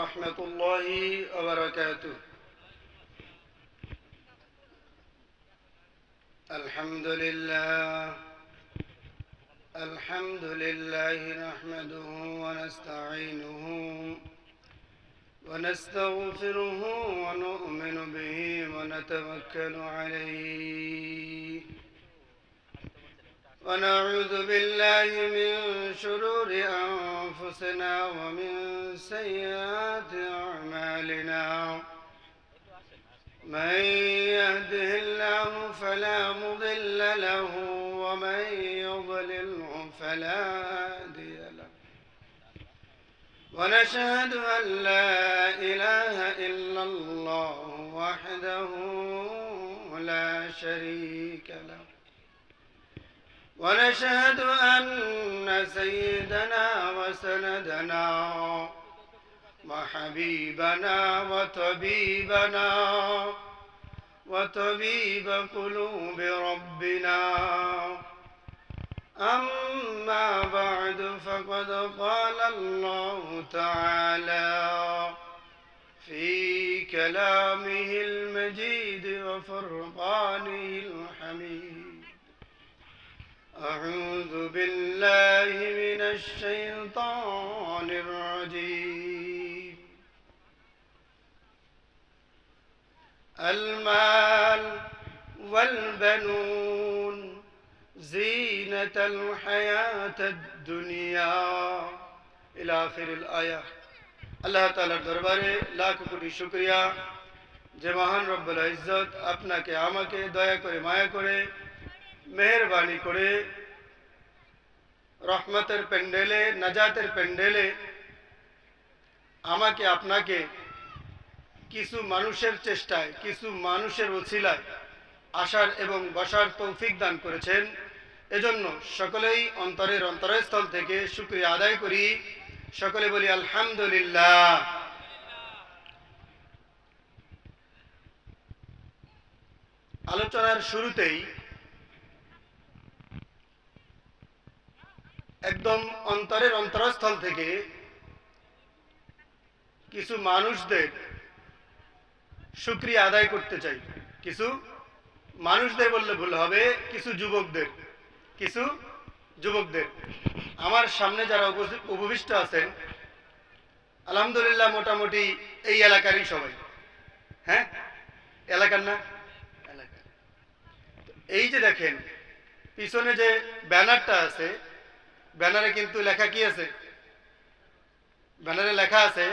ورحمة الله وبركاته. الحمد لله نحمده ونستعينه ونستغفره ونؤمن به ونتوكل عليه ونعوذ بالله من شرور أنفسنا ومن سيئات أعمالنا من يهده الله فلا مضل له ومن يضلله فلا هادي له ونشهد أن لا إله إلا الله وحده لا شريك له ونشهد أن سيدنا وسندنا وحبيبنا وطبيب قلوب ربنا أما بعد فقد قال الله تعالى في كلامه المجيد وفرقانه الحميد: أعوذ بالله من الشيطان الرجيم. المال والبنون زينة الحياة الدنيا إلى آخر الآية। আল্লাহ তাআলার দরবারে লাখ কোটি শুকরিয়া যে মহান রব্বুল ইজ্জত আপনাকে আমাকে দয়া করে মায়া করে মেহেরবানি করে রহমতের প্যান্ডেলে নাজাতের প্যান্ডেলে আমাকে আপনাকে কিছু মানুষের চেষ্টায় কিছু মানুষের ওসিলায় আসার এবং বসার তৌফিক দান করেছেন। এজন্য সকলেই অন্তরের অন্তরস্থল থেকে শুকরিয়া আদায় করি। সকলে বলি আলহামদুলিল্লাহ। আলোচনার শুরুতেই একদম অন্তরের অন্তরস্থল থেকে কিছু মানুষদের শুকরিয়া আদায় করতে চাই। কিছু মানুষদের বললে ভুল হবে, কিছু যুবকদের আমার সামনে যারা উপবিষ্ট আছেন, আলহামদুলিল্লাহ মোটামুটি এই এলাকারই সবাই। হ্যাঁ, এলাকার না এলাকার। এই যে দেখেন পিছনে যে ব্যানারটা আছে, ব্যানারে কিন্তু লেখা কি আছে? ব্যানারে লেখা আছে